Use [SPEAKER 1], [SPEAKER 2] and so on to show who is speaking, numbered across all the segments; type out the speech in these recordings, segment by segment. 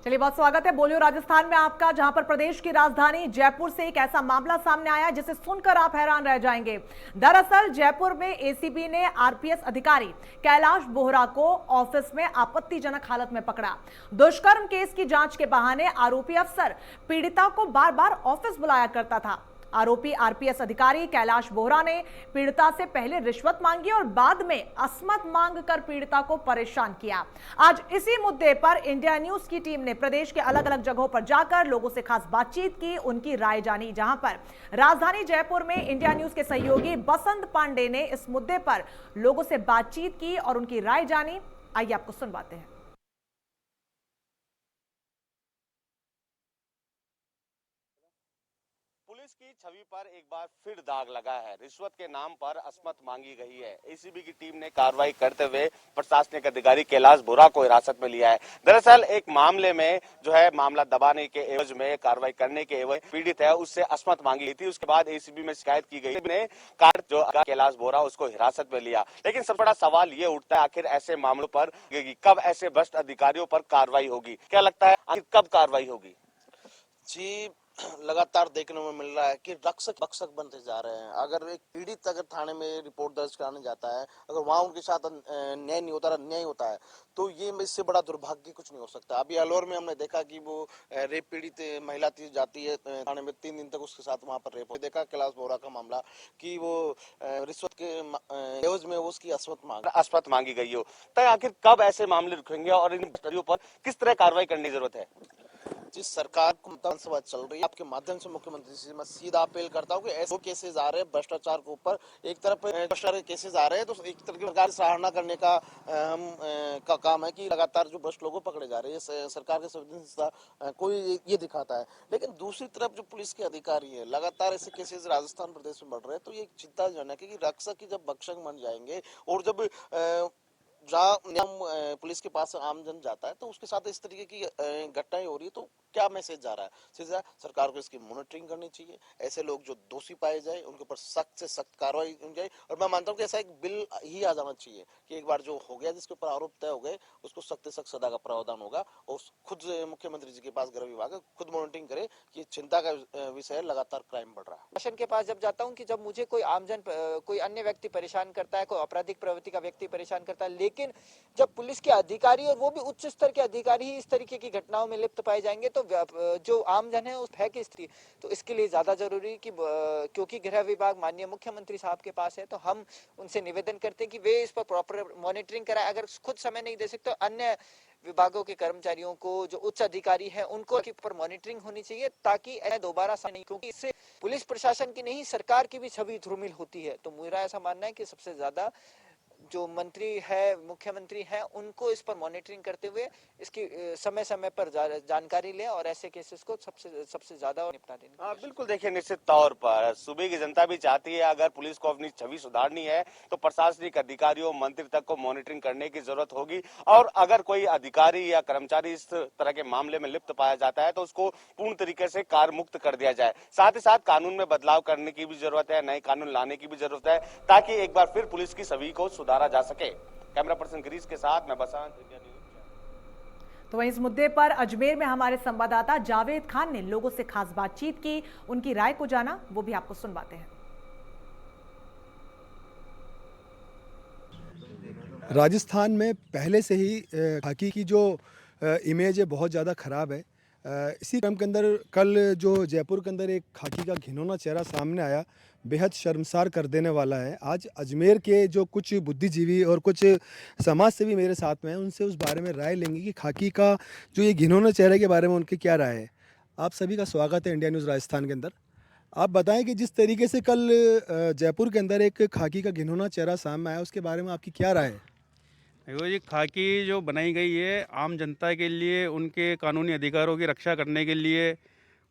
[SPEAKER 1] चलिए, बहुत स्वागत है बोलियो राजस्थान में आपका, जहां पर प्रदेश की राजधानी जयपुर से एक ऐसा मामला सामने आया जिसे सुनकर आप हैरान रह जाएंगे। दरअसल जयपुर में एसीबी ने आरपीएस अधिकारी कैलाश बोहरा को ऑफिस में आपत्तिजनक हालत में पकड़ा। दुष्कर्म केस की जांच के बहाने आरोपी अफसर पीड़िता को बार बार ऑफिस बुलाया करता था। आरोपी आरपीएस अधिकारी कैलाश बोहरा ने पीड़िता से पहले रिश्वत मांगी और बाद में असमत मांगकर पीड़िता को परेशान किया। आज इसी मुद्दे पर इंडिया न्यूज की टीम ने प्रदेश के अलग अलग जगहों पर जाकर लोगों से खास बातचीत की, उनकी राय जानी। जहां पर राजधानी जयपुर में इंडिया न्यूज के सहयोगी बसंत पांडे ने इस मुद्दे पर लोगों से बातचीत की और उनकी राय जानी। आइए आपको सुनवाते हैं।
[SPEAKER 2] पुलिस की छवि पर एक बार फिर दाग लगा है। रिश्वत के नाम पर असमत मांगी गई है। एसीबी की टीम ने कार्रवाई करते हुए प्रशासनिक अधिकारी कैलाश बोहरा को हिरासत में लिया है। दरअसल एक मामले में जो है मामला दबाने के एवज में कार्रवाई करने के एवज पीड़ित है उससे असमत मांगी गई थी। उसके बाद एसीबी में शिकायत की गई ने जो कैलाश बोहरा उसको हिरासत में लिया। लेकिन सबसे बड़ा सवाल ये उठता है, आखिर ऐसे मामलों पर कब ऐसे भ्रष्ट अधिकारियों पर कार्रवाई होगी? क्या लगता है आखिर कब कार्रवाई होगी?
[SPEAKER 3] जी, लगातार देखने में मिल रहा है कि रक्षक भक्षक बनते जा रहे हैं। अगर एक पीड़ित अगर थाने में रिपोर्ट दर्ज कराने जाता है, अगर वहां उनके साथ न्याय नहीं होता, अन्याय होता है, तो ये इससे बड़ा दुर्भाग्य कुछ नहीं हो सकता। अभी अलवर में हमने देखा कि वो रेप पीड़ित महिला थी, जाती है थाने में, 3 दिन तक उसके साथ वहां पर रेप हो। देखा कैलाश बोहरा का मामला कि वो रिश्वत के एवज में उसकी
[SPEAKER 2] असमत मांगी गई हो। तो आखिर कब ऐसे मामले रुकेंगे और इन भ्रष्टाचारियों पर किस तरह कार्रवाई करने की जरूरत है?
[SPEAKER 3] जिस सरकार को विधानसभा चल रही है, आपके माध्यम से मुख्यमंत्री से मैं सीधा अपील करता हूँ कि ऐसे केसेस आ रहे हैं भ्रष्टाचार के ऊपर, एक तरफ भ्रष्टाचार के केसेस आ रहे हैं तो एक तरफ की सरकार सराहना करने का का काम है कि लगातार जो भ्रष्ट लोग पकड़े जा रहे हैं, सरकार के संवेदनशीलता कोई ये दिखाता है। लेकिन दूसरी तरफ जो पुलिस के अधिकारी है, लगातार ऐसे केसेस राजस्थान प्रदेश में बढ़ रहे हैं, तो ये चिंताजनक है कि रक्षक की जब भक्षक बन जाएंगे और जब जहाँ पुलिस के पास आमजन जाता है तो उसके साथ इस तरीके की घटनाएं हो रही है, तो क्या मैसेज जा रहा है? सीधा सरकार को इसकी मॉनिटरिंग करनी चाहिए। ऐसे लोग जो दोषी पाए जाए उनके ऊपर सख्त से सख्त कार्रवाई की जाए। और मैं मानता हूँ कि ऐसा एक बिल ही आ जाना चाहिए कि एक बार जो हो गया, जिसके ऊपर आरोप तय हो गए, उसको सख्त से सख्त सजा का प्रावधान होगा। और खुद मुख्यमंत्री जी के पास गृह विभाग खुद मॉनिटरिंग करे कि चिंता का विषय लगातार क्राइम बढ़ रहा है।
[SPEAKER 4] प्रशासन के पास जब जाता हूँ कि जब मुझे कोई आमजन कोई अन्य व्यक्ति परेशान करता है, कोई आपराधिक प्रवृत्ति का व्यक्ति परेशान करता है, लेकिन जब पुलिस के अधिकारी और वो भी उच्च स्तर के अधिकारी ही इस तरीके की घटनाओं में लिप्त पाए जाएंगे तो जो आमजन है उस भय की स्थिति, तो इसके लिए ज्यादा जरूरी कि क्योंकि गृह विभाग माननीय मुख्यमंत्री साहब के पास है, तो हम उनसे निवेदन करते हैं कि वे इस पर प्रॉपर मॉनिटरिंग कराए। अगर खुद समय नहीं दे सकते तो अन्य विभागों के कर्मचारियों को, जो उच्च अधिकारी हैं, उनको पर मॉनिटरिंग होनी चाहिए ताकि दोबारा नहीं, क्योंकि इससे पुलिस प्रशासन की नहीं सरकार की भी छवि धूमिल होती है। तो मेरा ऐसा मानना है कि सबसे ज्यादा जो मंत्री है, मुख्यमंत्री है, उनको इस पर मॉनिटरिंग करते हुए इसकी समय समय पर जानकारी लें और ऐसे केसेस को सबसे ज्यादा निपटा दें।
[SPEAKER 2] हाँ बिल्कुल, देखिए निश्चित तौर पर सूबे की जनता भी चाहती है, अगर पुलिस को अपनी छवि सुधारनी है तो प्रशासनिक अधिकारियों, मंत्री तक को मॉनिटरिंग करने की जरूरत होगी। और अगर कोई अधिकारी या कर्मचारी इस तरह के मामले में लिप्त पाया जाता है तो उसको पूर्ण तरीके से कार्य मुक्त कर दिया जाए। साथ ही साथ कानून में बदलाव करने की भी जरूरत है, नए कानून लाने की भी जरूरत है, ताकि एक बार फिर पुलिस की छवि को सुधारा जा सके। कैमरा पर्सन गिरीश के साथ मैं बसंत, इंडिया न्यूज।
[SPEAKER 1] तो वहीं इस मुद्दे पर अजमेर में हमारे संवाददाता जावेद खान ने लोगों से खास बातचीत की, उनकी राय को जाना, वो भी आपको सुनवाते हैं।
[SPEAKER 5] राजस्थान में पहले से ही खाकी की जो इमेज है बहुत ज़्यादा ख़राब है। इसी क्रम के अंदर कल जो जयपुर के अंदर एक खाकी का घिनौना चेहरा सामने आया, बेहद शर्मसार कर देने वाला है। आज अजमेर के जो कुछ बुद्धिजीवी और कुछ समाज सेवी मेरे साथ में हैं, उनसे उस बारे में राय लेंगे कि खाकी का जो ये घिनौना चेहरे के बारे में उनकी क्या राय है। आप सभी का स्वागत है इंडिया न्यूज़ राजस्थान के अंदर। आप बताएं कि जिस तरीके से कल जयपुर के अंदर एक खाकी का घिनौना चेहरा सामने आया, उसके बारे में आपकी क्या राय है?
[SPEAKER 6] देखो जी, खाकी जो बनाई गई है आम जनता के लिए, उनके कानूनी अधिकारों की रक्षा करने के लिए,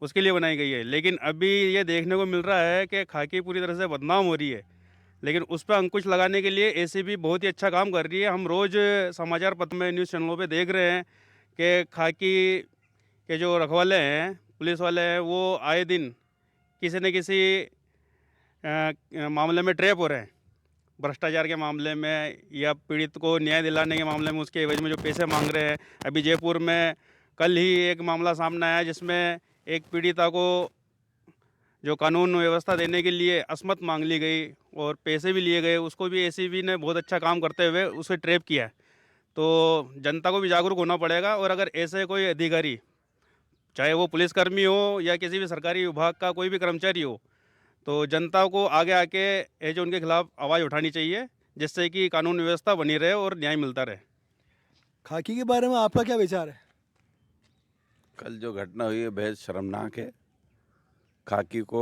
[SPEAKER 6] उसके लिए बनाई गई है। लेकिन अभी ये देखने को मिल रहा है कि खाकी पूरी तरह से बदनाम हो रही है। लेकिन उस पर अंकुश लगाने के लिए एसीबी बहुत ही अच्छा काम कर रही है। हम रोज़ समाचार पत्र में, न्यूज़ चैनलों पे देख रहे हैं कि खाकी के जो रखवाले हैं, पुलिस वाले हैं, वो आए दिन किसी न किसी मामले में ट्रैप हो रहे हैं। भ्रष्टाचार के मामले में या पीड़ित को न्याय दिलाने के मामले में उसके एवज में जो पैसे मांग रहे हैं। अभी जयपुर में कल ही एक मामला सामने आया जिसमें एक पीड़िता को जो कानून व्यवस्था देने के लिए असमत मांग ली गई और पैसे भी लिए गए, उसको भी एसीबी ने बहुत अच्छा काम करते हुए उसे ट्रैप किया है। तो जनता को भी जागरूक होना पड़ेगा और अगर ऐसे कोई अधिकारी, चाहे वो पुलिसकर्मी हो या किसी भी सरकारी विभाग का कोई भी कर्मचारी हो, तो जनता को आगे आके जो उनके खिलाफ आवाज़ उठानी चाहिए, जिससे कि कानून व्यवस्था बनी रहे और न्याय मिलता रहे।
[SPEAKER 5] खाकी के बारे में आपका क्या विचार है?
[SPEAKER 7] कल जो घटना हुई है बेहद शर्मनाक है। खाकी को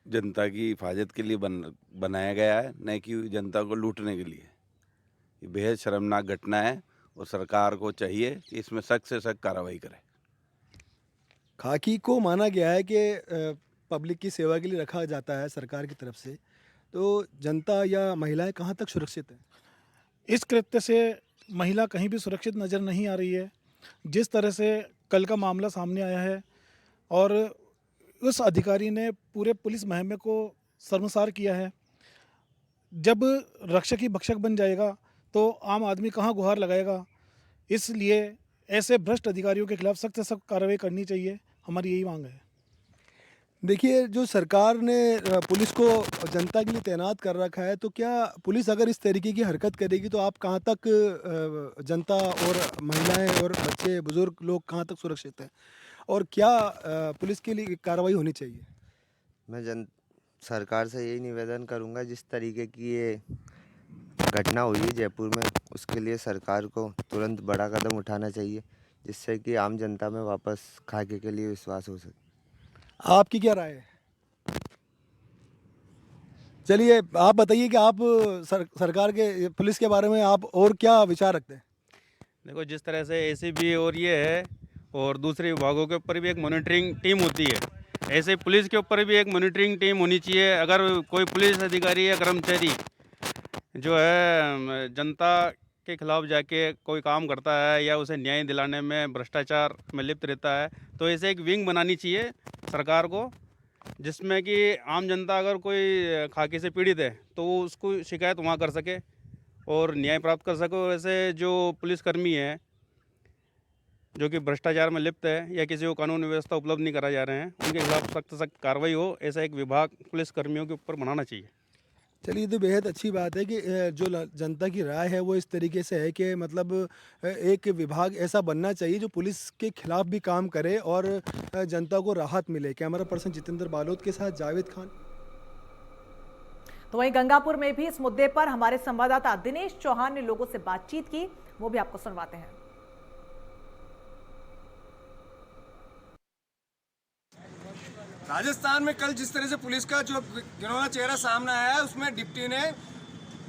[SPEAKER 7] जनता की हिफाजत के लिए बनाया गया है, न कि जनता को लूटने के लिए। ये बेहद शर्मनाक घटना है और सरकार को चाहिए कि इसमें सख्त से सख्त कार्रवाई करे।
[SPEAKER 5] खाकी को माना गया है कि पब्लिक की सेवा के लिए रखा जाता है सरकार की तरफ से, तो जनता या महिलाएं कहाँ तक सुरक्षित हैं?
[SPEAKER 8] इस कृत्य से महिला कहीं भी सुरक्षित नज़र नहीं आ रही है। जिस तरह से कल का मामला सामने आया है और उस अधिकारी ने पूरे पुलिस महकमे को शर्मसार किया है। जब रक्षक ही भक्षक बन जाएगा तो आम आदमी कहाँ गुहार लगाएगा। इसलिए ऐसे भ्रष्ट अधिकारियों के खिलाफ सख्त से सख्त कार्रवाई करनी चाहिए, हमारी यही मांग है।
[SPEAKER 5] देखिए, जो सरकार ने पुलिस को जनता के लिए तैनात कर रखा है, तो क्या पुलिस अगर इस तरीके की हरकत करेगी तो आप कहाँ तक जनता और महिलाएं और बच्चे बुजुर्ग लोग कहाँ तक सुरक्षित हैं, और क्या पुलिस के लिए कार्रवाई होनी चाहिए?
[SPEAKER 9] मैं सरकार से यही निवेदन करूंगा, जिस तरीके की ये घटना हुई है जयपुर में, उसके लिए सरकार को तुरंत बड़ा कदम उठाना चाहिए, जिससे कि आम जनता में वापस खाकी के लिए विश्वास हो सके।
[SPEAKER 5] आपकी क्या राय है? चलिए, आप बताइए कि आप सरकार के पुलिस के बारे में आप और क्या विचार रखते हैं?
[SPEAKER 6] देखो, जिस तरह से एसीबी और ये है और दूसरे विभागों के ऊपर भी एक मॉनिटरिंग टीम होती है, ऐसे पुलिस के ऊपर भी एक मॉनिटरिंग टीम होनी चाहिए। अगर कोई पुलिस अधिकारी या कर्मचारी जो है जनता के खिलाफ जाके कोई काम करता है या उसे न्याय दिलाने में भ्रष्टाचार में लिप्त रहता है, तो ऐसे एक विंग बनानी चाहिए सरकार को, जिसमें कि आम जनता अगर कोई खाकी से पीड़ित है तो वो उसको शिकायत वहाँ कर सके और न्याय प्राप्त कर सके। और ऐसे जो पुलिसकर्मी हैं जो कि भ्रष्टाचार में लिप्त है या किसी को कानून व्यवस्था उपलब्ध नहीं करा जा रहे हैं, उनके खिलाफ सख्त सख्त कार्रवाई हो, ऐसा एक विभाग पुलिसकर्मियों के ऊपर बनाना चाहिए।
[SPEAKER 5] चलिए, तो बेहद अच्छी बात है कि जो जनता की राय है वो इस तरीके से है कि मतलब एक विभाग ऐसा बनना चाहिए जो पुलिस के खिलाफ भी काम करे और जनता को राहत मिले। कैमरा पर्सन जितेंद्र बालोद के साथ जावेद खान।
[SPEAKER 1] तो वहीं गंगापुर में भी इस मुद्दे पर हमारे संवाददाता दिनेश चौहान ने लोगों से बातचीत की, वो भी आपको सुनवाते हैं।
[SPEAKER 10] राजस्थान में कल जिस तरह से पुलिस का जो घिनौना चेहरा सामने आया है, उसमें डिप्टी ने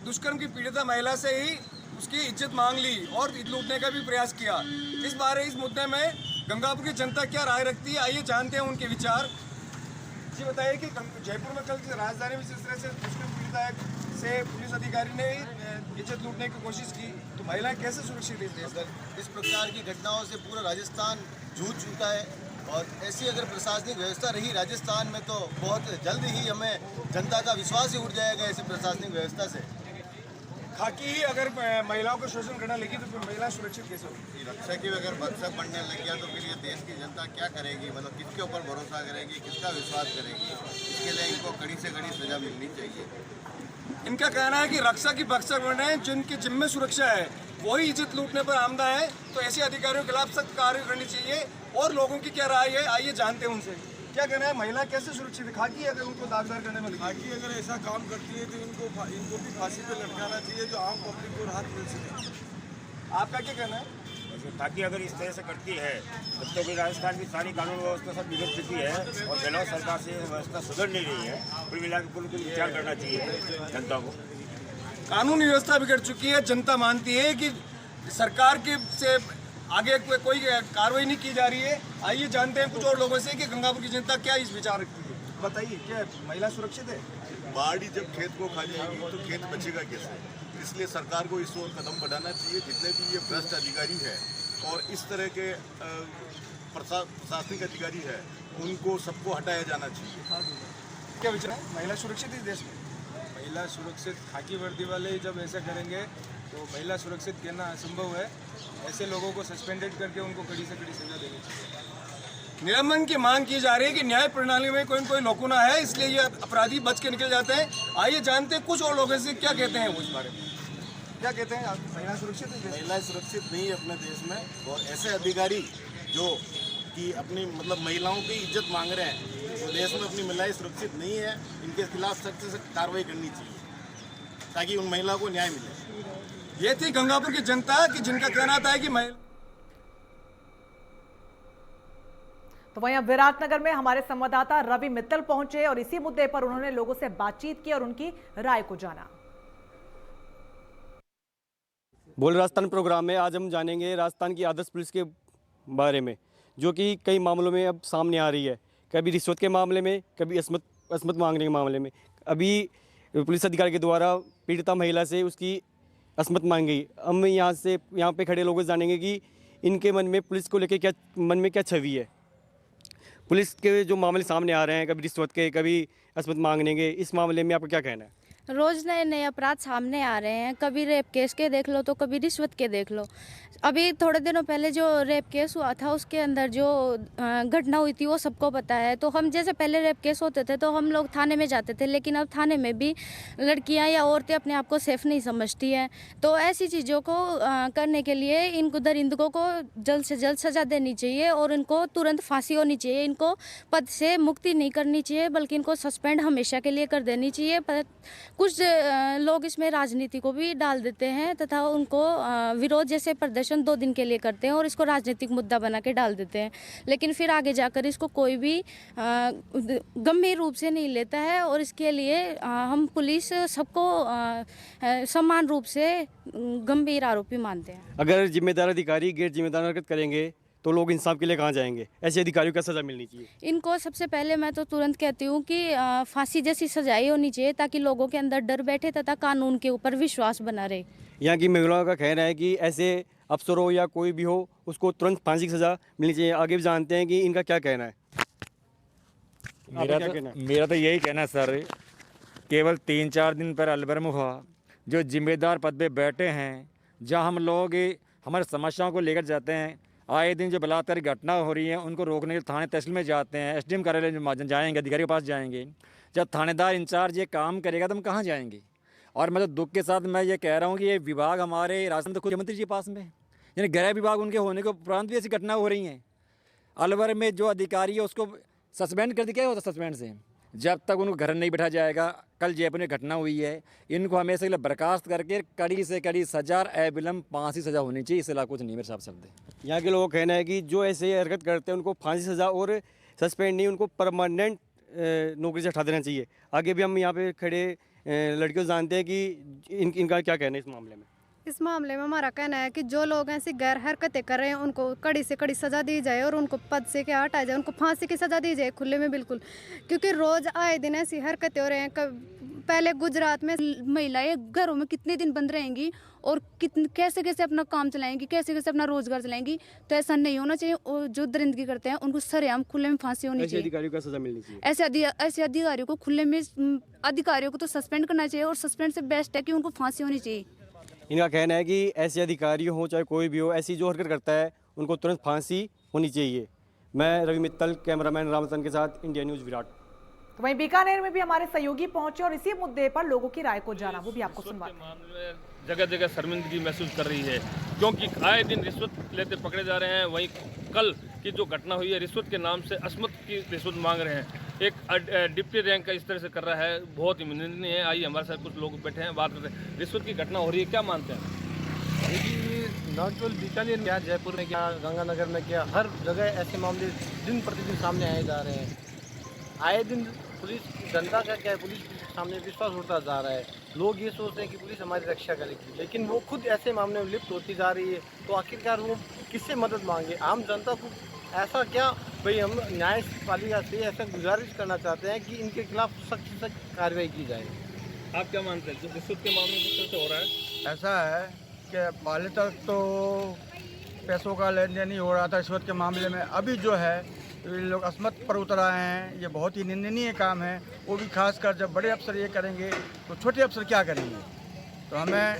[SPEAKER 10] दुष्कर्म की पीड़िता महिला से ही उसकी इज्जत मांग ली और लूटने का भी प्रयास किया। इस बारे इस मुद्दे में गंगापुर की जनता क्या राय रखती है, आइए जानते हैं उनके विचार। जी बताइए कि जयपुर में कल राजधानी में जिस तरह से दुष्कर्म पीड़िता से पुलिस अधिकारी ने इज्जत लूटने की कोशिश की, तो महिलाएं कैसे सुरक्षित है?
[SPEAKER 3] इस प्रकार की घटनाओं से पूरा राजस्थान जूझ चुका है और ऐसी अगर प्रशासनिक व्यवस्था रही राजस्थान में तो बहुत जल्द ही हमें जनता का विश्वास ही उठ जाएगा ऐसी प्रशासनिक व्यवस्था से।
[SPEAKER 10] खाकी ही अगर महिलाओं को शोषण करने लगी तो फिर महिला सुरक्षित कैसे होगी?
[SPEAKER 3] रक्षा की अगर भक्षक बनने लग गया तो फिर ये देश की जनता क्या करेगी, मतलब किसके ऊपर भरोसा करेगी, किसका विश्वास करेगी? इसके लिए इनको कड़ी से कड़ी सजा मिलनी चाहिए।
[SPEAKER 10] इनका कहना है कि रक्षा की भक्षक बने, जिनके जिम्मे सुरक्षा है वही इज्जत लूटने पर आमदा है, तो ऐसे अधिकारियों के खिलाफ सख्त कार्रवाई करनी चाहिए। और लोगों की क्या राय है, आइए जानते हैं उनसे। क्या कहना है, महिला कैसे सुरक्षित है? खाकी अगर उनको दागदार करने में
[SPEAKER 11] खाकी अगर ऐसा काम करती है तो इनको भी फांसी पे लटकाना चाहिए, जो आम पब्लिक को राहत मिल सके।
[SPEAKER 10] आपका क्या कहना है?
[SPEAKER 12] खाकी अगर इस तरह से करती है तब तो भी राजस्थान की सारी कानून व्यवस्था सब बिगड़ चुकी है और गहलोत सरकार से व्यवस्था सुधर नहीं रही है। कुल मिला के कुल विचार करना चाहिए जनता को।
[SPEAKER 10] कानूनी व्यवस्था बिगड़ चुकी है, जनता मानती है कि सरकार के से आगे कोई कार्रवाई नहीं की जा रही है। आइए जानते हैं कुछ और लोगों से कि गंगापुर की जनता क्या इस विचार रखती है। बताइए, क्या महिला सुरक्षित है?
[SPEAKER 11] बाढ़ जब खेत को खा जाएगी तो खेत बचेगा कैसे? इसलिए सरकार को इस ओर कदम बढ़ाना चाहिए। जितने भी ये भ्रष्ट अधिकारी है और इस तरह के प्रशासनिक अधिकारी है, उनको सबको हटाया जाना चाहिए।
[SPEAKER 10] क्या विचार है, महिला सुरक्षित है देश में?
[SPEAKER 11] महिला सुरक्षित खाकी वर्दी वाले जब ऐसा करेंगे
[SPEAKER 10] तो महिला सुरक्षित कहना असंभव है। ऐसे लोगों को सस्पेंडेड करके उनको कड़ी से कड़ी सजा देनी चाहिए। निलंबन की मांग की जा रही है कि न्याय प्रणाली में कोई न कोई लॉकुना है, इसलिए ये अपराधी बच के निकल जाते हैं। आइए जानते हैं कुछ और लोगों से क्या कहते हैं वो इस बारे में। क्या कहते हैं आप? महिला सुरक्षित है?
[SPEAKER 3] महिलाएं सुरक्षित नहीं है अपने देश में, और ऐसे अधिकारी जो कि अपनी मतलब महिलाओं की इज्जत मांग रहे हैं, तो देश में अपनी महिलाएं सुरक्षित नहीं है। इनके खिलाफ सख्त से कार्रवाई करनी चाहिए ताकि उन महिलाओं को न्याय मिले।
[SPEAKER 10] ये थी गंगापुर की जनता कि जिनका कहना था कि महिला।
[SPEAKER 1] तो वहीं अब विराटनगर में हमारे संवाददाता रवि मित्तल पहुंचे और इसी मुद्दे पर उन्होंने लोगों से बातचीत की और उनकी राय को जाना।
[SPEAKER 13] बोल राजस्थान प्रोग्राम में आज हम जानेंगे राजस्थान की आदर्श पुलिस के बारे में, जो कि कई मामलों में अब सामने आ रही है। कभी रिश्वत के मामले में, कभी असमत मांगने के मामले में। अभी पुलिस अधिकारी के द्वारा पीड़िता महिला से उसकी असमत मांगी गई। हम यहाँ पे खड़े लोगों से जानेंगे कि इनके मन में पुलिस को लेकर क्या छवि है। पुलिस के जो मामले सामने आ रहे हैं, कभी रिश्वत के, कभी असमत मांगने के, इस मामले में आपका क्या कहना है?
[SPEAKER 14] रोज़ नए नए अपराध सामने आ रहे हैं। कभी रेप केस के देख लो तो कभी रिश्वत के देख लो। अभी थोड़े दिनों पहले जो रेप केस हुआ था उसके अंदर जो घटना हुई थी वो सबको पता है। तो हम जैसे पहले रेप केस होते थे तो हम लोग थाने में जाते थे, लेकिन अब थाने में भी लड़कियां या औरतें अपने आप को सेफ नहीं समझती हैं। तो ऐसी चीज़ों को करने के लिए इनको दरिंदों को जल्द से जल्द सज़ा देनी चाहिए और इनको तुरंत फांसी होनी चाहिए। इनको पद से मुक्ति नहीं करनी चाहिए, बल्कि इनको सस्पेंड हमेशा के लिए कर देनी चाहिए। पर कुछ लोग इसमें राजनीति को भी डाल देते हैं तथा उनको विरोध जैसे प्रदर्शन 2 दिन के लिए करते हैं और इसको राजनीतिक मुद्दा बना के डाल देते हैं, लेकिन फिर आगे जाकर इसको कोई भी गंभीर रूप से नहीं लेता है। और इसके लिए हम पुलिस सबको समान रूप से गंभीर आरोपी मानते हैं।
[SPEAKER 13] अगर जिम्मेदार अधिकारी गैर जिम्मेदार हरकत करेंगे तो लोग इंसाफ के लिए कहाँ जाएंगे? ऐसे अधिकारियों को सज़ा मिलनी चाहिए।
[SPEAKER 14] इनको सबसे पहले मैं तो तुरंत कहती हूँ कि फांसी जैसी सजाएं होनी चाहिए ताकि लोगों के अंदर डर बैठे तथा कानून के ऊपर विश्वास बना रहे।
[SPEAKER 13] यहाँ की महिलाओं का कहना है कि ऐसे अफसर हो या कोई भी हो उसको तुरंत फांसी की सज़ा मिलनी चाहिए। आगे भी जानते हैं कि इनका क्या कहना है।
[SPEAKER 12] मेरा तो यही कहना है सर, केवल 3-4 दिन पर अलवर में हुआ जो जिम्मेदार पद पे बैठे हैं, जहाँ हम लोग हमारे समस्याओं को लेकर जाते हैं, आए दिन जो बलात्कार की घटना हो रही है उनको रोकने के लिए थाने तहसील में जाते हैं, एसडीएम कार्यालय में जाएंगे, अधिकारी के पास जाएंगे। जब थानेदार इंचार्ज ये काम करेगा तो हम कहाँ जाएंगे? और मैं तो दुख के साथ मैं ये कह रहा हूँ कि ये विभाग हमारे राजस्थान तो मुख्यमंत्री जी के पास में, यानी गृह विभाग उनके होने के उपरांत भी ऐसी घटना हो रही हैं। अलवर में जो अधिकारी है उसको सस्पेंड कर दिया, क्या होता सस्पेंड से? जब तक उनको घर नहीं बैठा जाएगा। कल जयपुर में घटना हुई है, इनको हमेशा के लिए बर्खास्त करके कड़ी से कड़ी सजा, अविलंब फांसी सजा होनी चाहिए। इससे कुछ नहीं मेरे हिसाब से।
[SPEAKER 13] यहाँ के लोगों का कहना है कि जो ऐसे हरकत करते हैं उनको फांसी सजा और सस्पेंड नहीं, उनको परमानेंट नौकरी से हटा देना चाहिए। आगे भी हम यहाँ पे खड़े लड़कियों जानते हैं कि इनका क्या कहना है इस मामले में।
[SPEAKER 15] इस मामले में हमारा कहना है कि जो लोग ऐसी गैर हरकतें कर रहे हैं उनको कड़ी से कड़ी सज़ा दी जाए और उनको पद से क्या हटाया जाए, उनको फांसी की सज़ा दी जाए खुले में, बिल्कुल। क्योंकि रोज़ आए दिन ऐसी हरकतें हो रहे हैं। पहले गुजरात में महिलाएं घरों में कितने दिन बंद रहेंगी और कैसे कैसे अपना काम चलाएंगी, कैसे कैसे अपना रोजगार चलाएंगी। तो ऐसा नहीं होना चाहिए। और जो दरिंदगी करते हैं उनको सरेआम खुले में फांसी होनी चाहिए।
[SPEAKER 13] अधिकारियों को सजा मिलनी चाहिए।
[SPEAKER 15] ऐसे अधिकारियों को खुले में, अधिकारियों को तो सस्पेंड करना चाहिए और सस्पेंड से बेस्ट है कि उनको फांसी होनी चाहिए।
[SPEAKER 13] इनका कहना है कि ऐसे अधिकारी हो चाहे कोई भी हो, ऐसी जो हरकत करता है उनको तुरंत फांसी होनी चाहिए। मैं रवि मित्तल, कैमरामैन रामचंद्र के साथ, इंडिया न्यूज़ विराट।
[SPEAKER 1] तो वहीं बीकानेर में भी हमारे सहयोगी पहुंचे और इसी मुद्दे पर लोगों की राय को जाना, वो भी आपको सुनवाते हैं।
[SPEAKER 16] जगह जगह शर्मिंदगी महसूस कर रही है क्योंकि आए दिन रिश्वत लेते पकड़े जा रहे हैं। वहीं कल की जो घटना हुई है, रिश्वत के नाम से असमत की रिश्वत मांग रहे हैं। एक डिप्टी रैंक का इस तरह से कर रहा है, बहुत ही निंदनीय है। आइए हमारे साथ कुछ लोग बैठे हैं, बात करते हैं। रिश्वत की घटना हो रही है, क्या मानते हैं?
[SPEAKER 17] नॉट केवल बीकानेर क्या, जयपुर में क्या, गंगानगर में क्या, हर जगह ऐसे मामले दिन प्रतिदिन सामने आए जा रहे हैं। आए दिन पुलिस, जनता का क्या है, पुलिस के सामने विश्वास उठता जा रहा है। लोग ये सोचते हैं कि पुलिस हमारी रक्षा करेगी, लेकिन वो खुद ऐसे मामले में लिप्त होती जा रही है। तो आखिरकार वो किससे मदद मांगे? आम जनता को ऐसा क्या भाई, हम न्यायपालिका से ऐसा गुजारिश करना चाहते हैं कि इनके खिलाफ सख्त से कार्रवाई की जाए।
[SPEAKER 16] आप क्या मानते हैं जो रिश्वत के मामले में किस तरह से हो रहा है?
[SPEAKER 18] ऐसा है कि पहले तक तो पैसों का लेन देन ही हो रहा था रिश्वत के मामले में। अभी जो है ये लोग असमत पर उतर आए हैं, ये बहुत ही निंदनीय काम है। वो भी खासकर जब बड़े अफसर ये करेंगे तो छोटे अफसर क्या करेंगे? तो हमें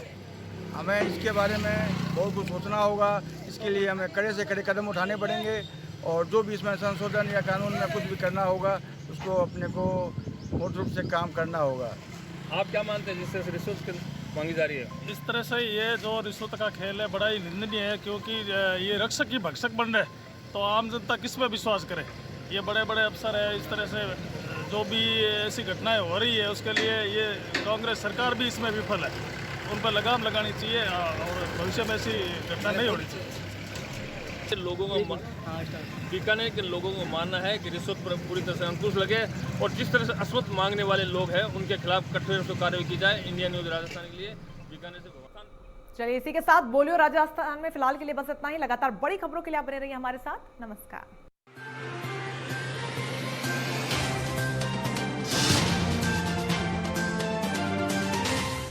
[SPEAKER 18] हमें इसके बारे में बहुत कुछ सोचना होगा। इसके लिए हमें कड़े से कड़े कदम उठाने पड़ेंगे और जो भी इसमें संशोधन या कानून में कुछ भी करना होगा उसको अपने को मूल रूप से काम करना होगा।
[SPEAKER 16] आप क्या मानते हैं जिससे रिश्वत मांगी जा रही है?
[SPEAKER 8] इस तरह से ये जो रिश्वत का खेल है बड़ा ही निंदनीय है, क्योंकि ये रक्षक ही भक्षक बन रहे, तो आम जनता किस पे विश्वास करे। ये बड़े बड़े अफसर है, इस तरह से जो भी ऐसी घटनाएं हो रही है उसके लिए ये कांग्रेस सरकार भी इसमें विफल है। उन पर लगाम लगानी चाहिए और भविष्य में ऐसी घटना नहीं होनी चाहिए।
[SPEAKER 16] लोगों को बीकानेर के लोगों को मानना है कि रिश्वत पर पूरी तरह से अंकुश लगे और जिस तरह से रिश्वत मांगने वाले लोग हैं उनके खिलाफ कठोर से कार्रवाई की जाए। इंडिया न्यूज़ राजस्थान के लिए बीकानेर से।
[SPEAKER 1] चलिए इसी के साथ बोलियो राजस्थान में फिलहाल के लिए बस इतना ही। लगातार बड़ी खबरों के लिए आप बने रहिए हमारे साथ। नमस्कार।